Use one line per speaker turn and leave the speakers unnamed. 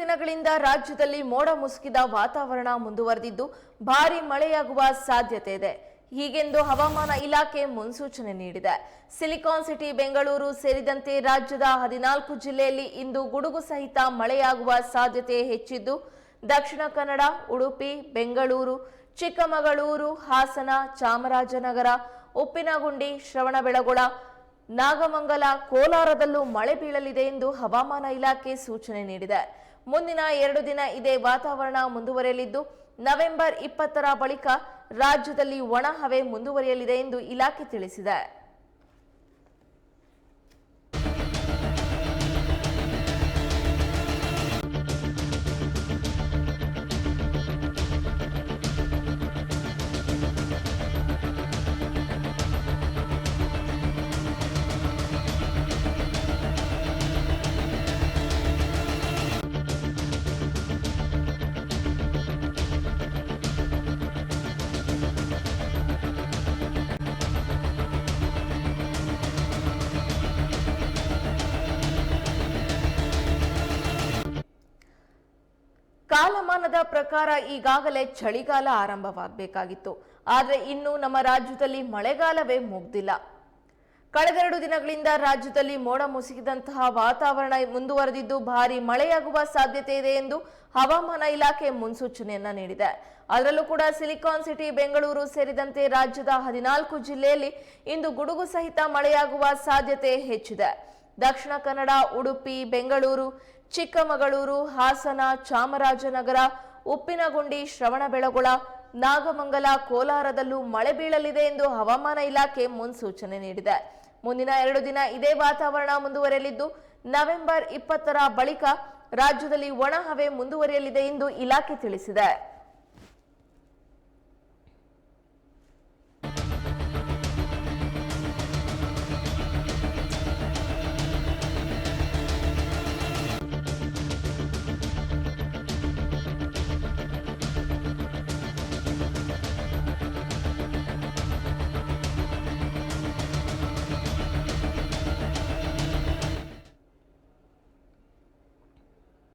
ದಿನಗಳಿಂದ ರಾಜ್ಯದಲ್ಲಿ ಮೋಡ ಮುಸುಕಿದ ವಾತಾವರಣ ಮುಂದುವರೆದಿದ್ದು ಭಾರೀ ಮಳೆಯಾಗುವ ಸಾಧ್ಯತೆ ಇದೆ. ಹೀಗೆಂದು ಹವಾಮಾನ ಇಲಾಖೆ ಮುನ್ಸೂಚನೆ ನೀಡಿದೆ. ಸಿಲಿಕಾನ್ ಸಿಟಿ ಬೆಂಗಳೂರು ಸೇರಿದಂತೆ ರಾಜ್ಯದ 14 ಜಿಲ್ಲೆಯಲ್ಲಿ ಇಂದು ಗುಡುಗು ಸಹಿತ ಮಳೆಯಾಗುವ ಸಾಧ್ಯತೆ ಹೆಚ್ಚಿದ್ದು, ದಕ್ಷಿಣ ಕನ್ನಡ, ಉಡುಪಿ, ಬೆಂಗಳೂರು, ಚಿಕ್ಕಮಗಳೂರು, ಹಾಸನ, ಚಾಮರಾಜನಗರ, ಉಪ್ಪಿನಗುಂಡಿ, ಶ್ರವಣಬೆಳಗೊಳ, ನಾಗಮಂಗಲ, ಕೋಲಾರದಲ್ಲೂ ಮಳೆ ಬೀಳಲಿದೆ ಎಂದು ಹವಾಮಾನ ಇಲಾಖೆ ಸೂಚನೆ ನೀಡಿದೆ. ಮುಂದಿನ 2 ದಿನ ಇದೇ ವಾತಾವರಣ ಮುಂದುವರಿಯಲಿದ್ದು, ನವೆಂಬರ್ 20ರ ಬಳಿಕ ರಾಜ್ಯದಲ್ಲಿ ಒಣ ಹವೆ ಮುಂದುವರಿಯಲಿದೆ ಎಂದು ಇಲಾಖೆ ತಿಳಿಸಿದೆ. ಕಾಲಮಾನದ ಪ್ರಕಾರ ಈಗಾಗಲೇ ಚಳಿಗಾಲ ಆರಂಭವಾಗಬೇಕಾಗಿತ್ತು. ಆದರೆ ಇನ್ನು ನಮ್ಮ ರಾಜ್ಯದಲ್ಲಿ ಮಳೆಗಾಲವೇ ಮುಗ್ದಿಲ್ಲ. ಕಳೆದ 2 ದಿನಗಳಿಂದ ರಾಜ್ಯದಲ್ಲಿ ಮೋಡ ಮುಸುಕಿದಂತಹ ವಾತಾವರಣ ಮುಂದುವರೆದಿದ್ದು ಭಾರೀ ಮಳೆಯಾಗುವ ಸಾಧ್ಯತೆ ಇದೆ ಎಂದು ಹವಾಮಾನ ಇಲಾಖೆ ಮುನ್ಸೂಚನೆಯನ್ನ ನೀಡಿದೆ. ಅದರಲ್ಲೂ ಕೂಡ ಸಿಲಿಕಾನ್ ಸಿಟಿ ಬೆಂಗಳೂರು ಸೇರಿದಂತೆ ರಾಜ್ಯದ 14 ಜಿಲ್ಲೆಯಲ್ಲಿ ಇಂದು ಗುಡುಗು ಸಹಿತ ಮಳೆಯಾಗುವ ಸಾಧ್ಯತೆ ಹೆಚ್ಚಿದೆ. ದಕ್ಷಿಣ ಕನ್ನಡ, ಉಡುಪಿ, ಬೆಂಗಳೂರು, ಚಿಕ್ಕಮಗಳೂರು, ಹಾಸನ, ಚಾಮರಾಜನಗರ, ಉಪ್ಪಿನಗುಂಡಿ, ಶ್ರವಣಬೆಳಗೊಳ, ನಾಗಮಂಗಲ, ಕೋಲಾರದಲ್ಲೂ ಮಳೆ ಬೀಳಲಿದೆ ಎಂದು ಹವಾಮಾನ ಇಲಾಖೆ ಮುನ್ಸೂಚನೆ ನೀಡಿದೆ. ಮುಂದಿನ 2 ದಿನ ಇದೇ ವಾತಾವರಣ ಮುಂದುವರಿಯಲಿದ್ದು, ನವೆಂಬರ್ 20ರ ಬಳಿಕ ರಾಜ್ಯದಲ್ಲಿ ಒಣ ಹವೆ ಮುಂದುವರಿಯಲಿದೆ ಎಂದು ಇಲಾಖೆ ತಿಳಿಸಿದೆ.